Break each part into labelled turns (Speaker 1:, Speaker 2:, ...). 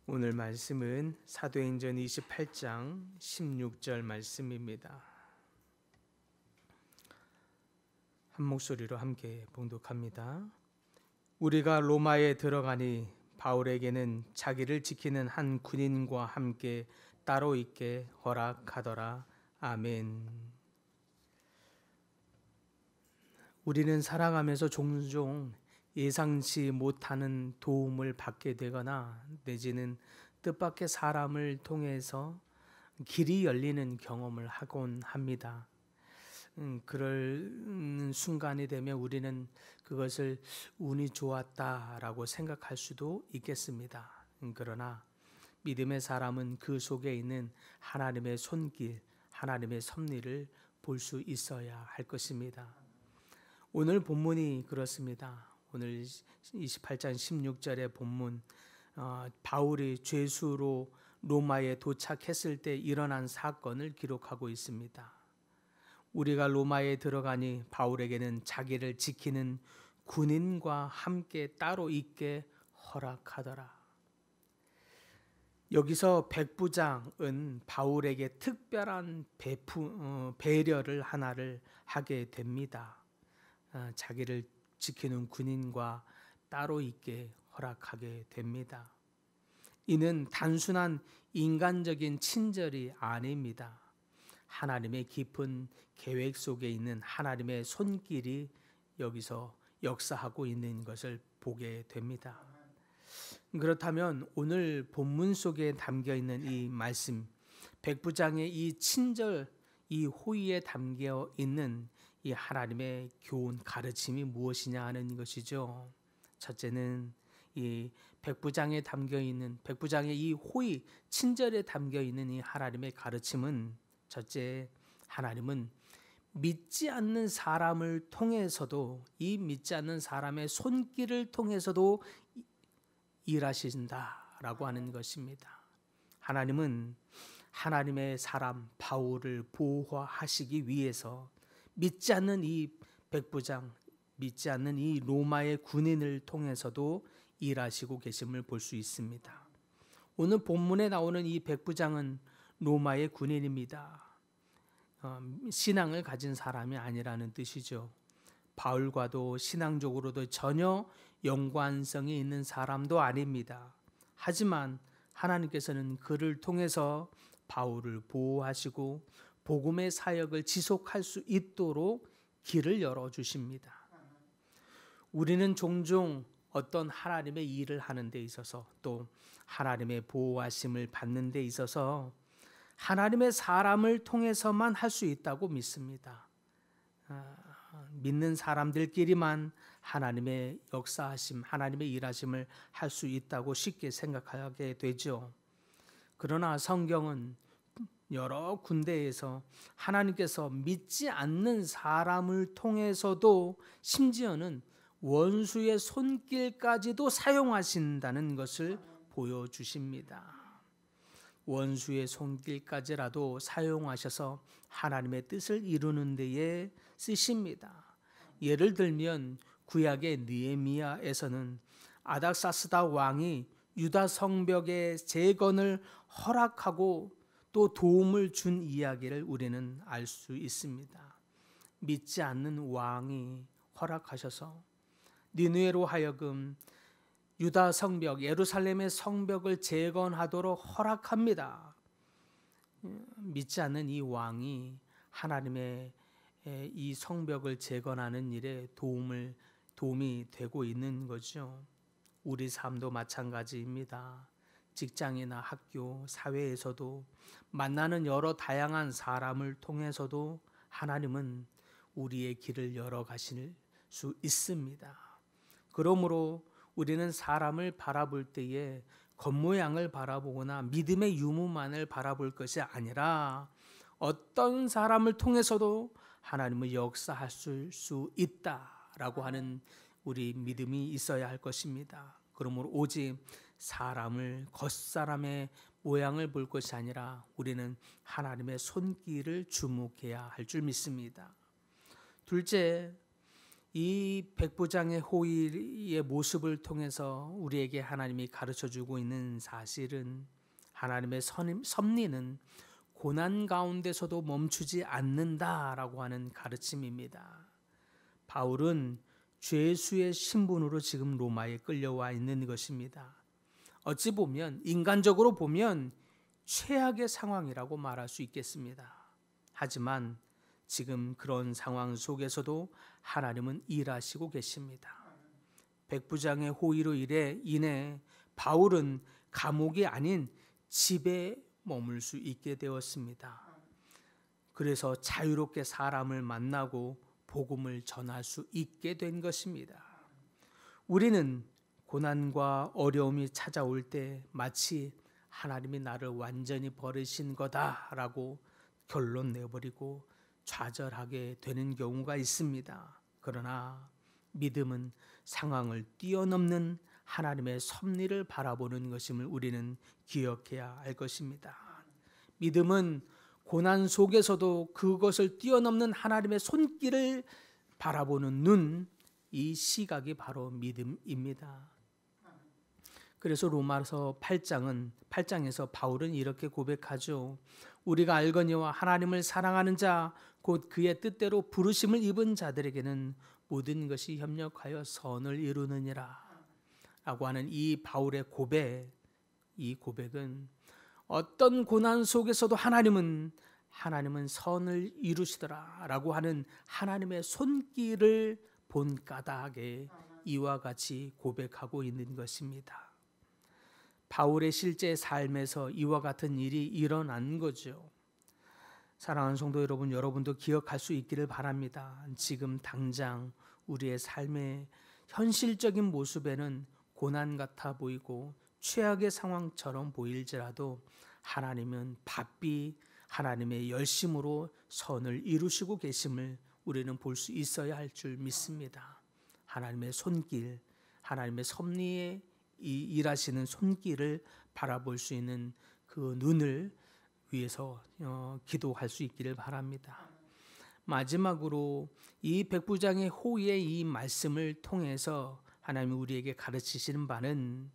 Speaker 1: 오늘 말씀은 사도행전 28장 16절 말씀입니다. 한 목소리로 함께 봉독합니다. 우리가 로마에 들어가니 바울에게는 자기를 지키는 한 군인과 함께 따로 있게 허락하더라. 아멘. 우리는 살아가면서 종종 예상치 못하는 도움을 받게 되거나 내지는 뜻밖의 사람을 통해서 길이 열리는 경험을 하곤 합니다. 그럴 순간이 되면 우리는 그것을 운이 좋았다라고 생각할 수도 있겠습니다. 그러나 믿음의 사람은 그 속에 있는 하나님의 손길, 하나님의 섭리를 볼 수 있어야 할 것입니다. 오늘 본문이 그렇습니다. 오늘 28장 16절의 본문, 바울이 죄수로 로마에 도착했을 때 일어난 사건을 기록하고 있습니다. 우리가 로마에 들어가니 바울에게는 자기를 지키는 군인과 함께 따로 있게 허락하더라. 여기서 백부장은 바울에게 특별한 배려를 하나를 하게 됩니다. 자기를 지키는 군인과 따로 있게 허락하게 됩니다. 이는 단순한 인간적인 친절이 아닙니다. 하나님의 깊은 계획 속에 있는 하나님의 손길이 여기서 역사하고 있는 것을 보게 됩니다. 그렇다면 오늘 본문 속에 담겨 있는 이 말씀, 백부장의 이 친절, 이 호의에 담겨 있는 이 하나님의 교훈, 가르침이 무엇이냐 하는 것이죠. 첫째는 이 백부장의 이 호의, 친절에 담겨 있는 이 하나님의 가르침은, 첫째, 하나님은 믿지 않는 사람을 통해서도, 이 믿지 않는 사람의 손길을 통해서도 일하신다라고 하는 것입니다. 하나님은 하나님의 사람 바울을 보호하시기 위해서 믿지 않는 이 백부장, 믿지 않는 이 로마의 군인을 통해서도 일하시고 계심을 볼 수 있습니다. 오늘 본문에 나오는 이 백부장은 로마의 군인입니다. 신앙을 가진 사람이 아니라는 뜻이죠. 바울과도 신앙적으로도 전혀 연관성이 있는 사람도 아닙니다. 하지만 하나님께서는 그를 통해서 바울을 보호하시고 복음의 사역을 지속할 수 있도록 길을 열어주십니다. 우리는 종종 어떤 하나님의 일을 하는 데 있어서, 또 하나님의 보호하심을 받는 데 있어서 하나님의 사람을 통해서만 할 수 있다고 믿습니다. 믿는 사람들끼리만 하나님의 역사하심, 하나님의 일하심을 할 수 있다고 쉽게 생각하게 되죠. 그러나 성경은 여러 군데에서 하나님께서 믿지 않는 사람을 통해서도, 심지어는 원수의 손길까지도 사용하신다는 것을 보여주십니다. 원수의 손길까지라도 사용하셔서 하나님의 뜻을 이루는 데에 쓰십니다. 예를 들면 구약의 느헤미야에서는 아닥사스다 왕이 유다 성벽의 재건을 허락하고 또 도움을 준 이야기를 우리는 알 수 있습니다. 믿지 않는 왕이 허락하셔서 니느웨로 하여금 유다 성벽, 예루살렘의 성벽을 재건하도록 허락합니다. 믿지 않는 이 왕이 하나님의 이 성벽을 재건하는 일에 도움이 되고 있는 거죠. 우리 삶도 마찬가지입니다. 직장이나 학교, 사회에서도 만나는 여러 다양한 사람을 통해서도 하나님은 우리의 길을 열어가실 수 있습니다. 그러므로 우리는 사람을 바라볼 때에 겉모양을 바라보거나 믿음의 유무만을 바라볼 것이 아니라 어떤 사람을 통해서도 하나님은 역사하실 수 있다라고 하는 우리 믿음이 있어야 할 것입니다. 그러므로 오직 사람을, 겉사람의 모양을 볼 것이 아니라 우리는 하나님의 손길을 주목해야 할 줄 믿습니다. 둘째, 이 백부장의 호의의 모습을 통해서 우리에게 하나님이 가르쳐주고 있는 사실은 하나님의 섭리는 고난 가운데서도 멈추지 않는다라고 하는 가르침입니다. 바울은 죄수의 신분으로 지금 로마에 끌려와 있는 것입니다. 어찌 보면 인간적으로 보면 최악의 상황이라고 말할 수 있겠습니다. 하지만 지금 그런 상황 속에서도 하나님은 일하시고 계십니다. 백부장의 호의로 인해 바울은 감옥이 아닌 집에 머물 수 있게 되었습니다. 그래서 자유롭게 사람을 만나고 복음을 전할 수 있게 된 것입니다. 우리는 고난과 어려움이 찾아올 때 마치 하나님이 나를 완전히 버리신 거다라고 결론 내버리고 좌절하게 되는 경우가 있습니다. 그러나 믿음은 상황을 뛰어넘는 하나님의 섭리를 바라보는 것임을 우리는 기억해야 할 것입니다. 믿음은 고난 속에서도 그것을 뛰어넘는 하나님의 손길을 바라보는 눈, 이 시각이 바로 믿음입니다. 그래서 로마서 8장에서 바울은 이렇게 고백하죠. 우리가 알거니와 하나님을 사랑하는 자 곧 그의 뜻대로 부르심을 입은 자들에게는 모든 것이 협력하여 선을 이루느니라 라고 하는 이 바울의 고백, 이 고백은 어떤 고난 속에서도 하나님은 선을 이루시더라 라고 하는 하나님의 손길을 본 까닭에 이와 같이 고백하고 있는 것입니다. 바울의 실제 삶에서 이와 같은 일이 일어난 거죠. 사랑하는 성도 여러분, 여러분도 기억할 수 있기를 바랍니다. 지금 당장 우리의 삶의 현실적인 모습에는 고난 같아 보이고 최악의 상황처럼 보일지라도 하나님은 바삐 하나님의 열심으로 선을 이루시고 계심을 우리는 볼 수 있어야 할 줄 믿습니다. 하나님의 손길, 하나님의 섭리에 일하시는 손길을 바라볼 수 있는 그 눈을 위해서 기도할 수 있기를 바랍니다. 마지막으로 이 백부장의 호의의 이 말씀을 통해서 하나님이 우리에게 가르치시는 바는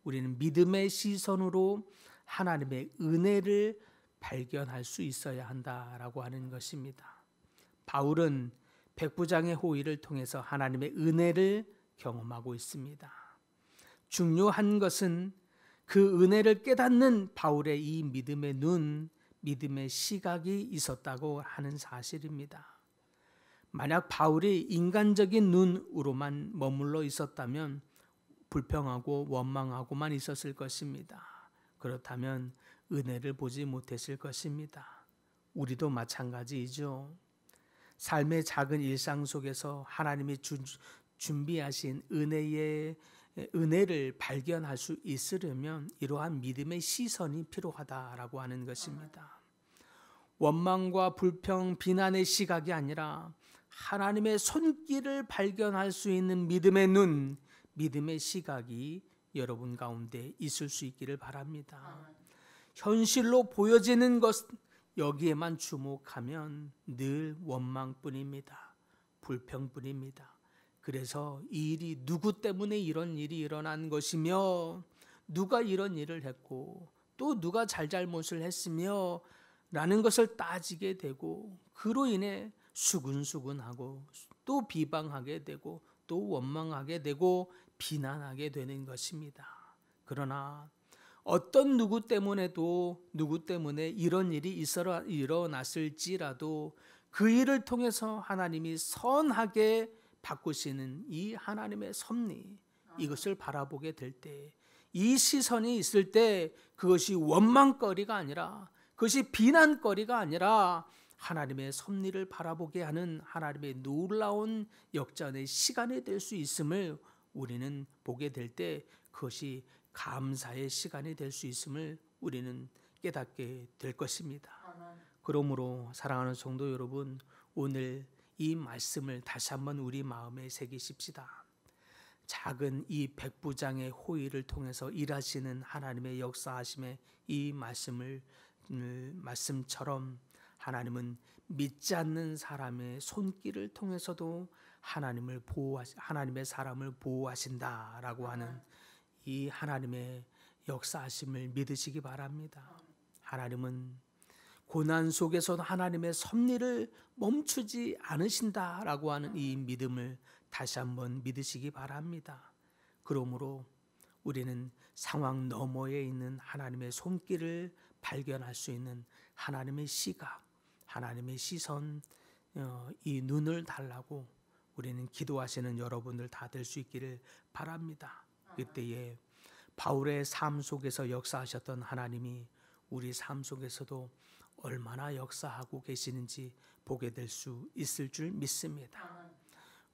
Speaker 1: 우리는 믿음의 시선으로 하나님의 은혜를 발견할 수 있어야 한다라고 하는 것입니다. 바울은 백부장의 호의를 통해서 하나님의 은혜를 경험하고 있습니다. 중요한 것은 그 은혜를 깨닫는 바울의 이 믿음의 눈, 믿음의 시각이 있었다고 하는 사실입니다. 만약 바울이 인간적인 눈으로만 머물러 있었다면 불평하고 원망하고만 있었을 것입니다. 그렇다면 은혜를 보지 못했을 것입니다. 우리도 마찬가지이죠. 삶의 작은 일상 속에서 하나님이 준비하신 은혜를 발견할 수 있으려면 이러한 믿음의 시선이 필요하다라고 하는 것입니다. 원망과 불평, 비난의 시각이 아니라 하나님의 손길을 발견할 수 있는 믿음의 눈, 믿음의 시각이 여러분 가운데 있을 수 있기를 바랍니다. 현실로 보여지는 것 여기에만 주목하면 늘 원망뿐입니다. 불평뿐입니다. 그래서 이 일이 누구 때문에 이런 일이 일어난 것이며 누가 이런 일을 했고 또 누가 잘못을 했으며 라는 것을 따지게 되고 그로 인해 수근수근하고 또 비방하게 되고 또 원망하게 되고 비난하게 되는 것입니다. 그러나 어떤 누구 때문에 이런 일이 일어났을지라도 그 일을 통해서 하나님이 선하게 바꾸시는 이 하나님의 섭리, 이것을 바라보게 될 때, 이 시선이 있을 때 그것이 원망거리가 아니라, 그것이 비난거리가 아니라 하나님의 섭리를 바라보게 하는 하나님의 놀라운 역전의 시간이 될 수 있음을 우리는 보게 될 때 그것이 감사의 시간이 될 수 있음을 우리는 깨닫게 될 것입니다. 그러므로 사랑하는 성도 여러분, 오늘 이 말씀을 다시 한번 우리 마음에 새기십시다. 작은 이 백부장의 호의를 통해서 일하시는 하나님의 역사하심의 이 말씀처럼 하나님은 믿지 않는 사람의 손길을 통해서도 하나님의 사람을 보호하신다라고 하는 이 하나님의 역사하심을 믿으시기 바랍니다. 하나님은 고난 속에서도 하나님의 섭리를 멈추지 않으신다라고 하는 이 믿음을 다시 한번 믿으시기 바랍니다. 그러므로 우리는 상황 너머에 있는 하나님의 손길을 발견할 수 있는 하나님의 시각, 하나님의 시선, 이 눈을 달라고 우리는 기도하시는 여러분들 다 될 수 있기를 바랍니다. 그때에 바울의 삶 속에서 역사하셨던 하나님이 우리 삶 속에서도 얼마나 역사하고 계시는지 보게 될 수 있을 줄 믿습니다.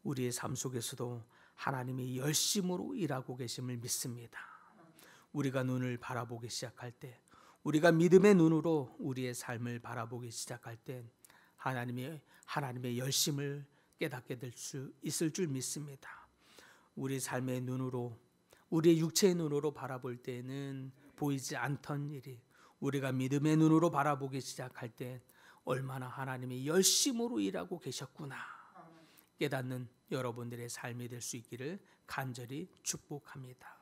Speaker 1: 우리의 삶 속에서도 하나님이 열심으로 일하고 계심을 믿습니다. 우리가 눈을 바라보기 시작할 때, 우리가 믿음의 눈으로 우리의 삶을 바라보기 시작할 때 하나님의 열심을 깨닫게 될 수 있을 줄 믿습니다. 우리 삶의 눈으로, 우리의 육체의 눈으로 바라볼 때는 보이지 않던 일이 우리가 믿음의 눈으로 바라보기 시작할 때 얼마나 하나님이 열심으로 일하고 계셨구나 깨닫는 여러분들의 삶이 될 수 있기를 간절히 축복합니다.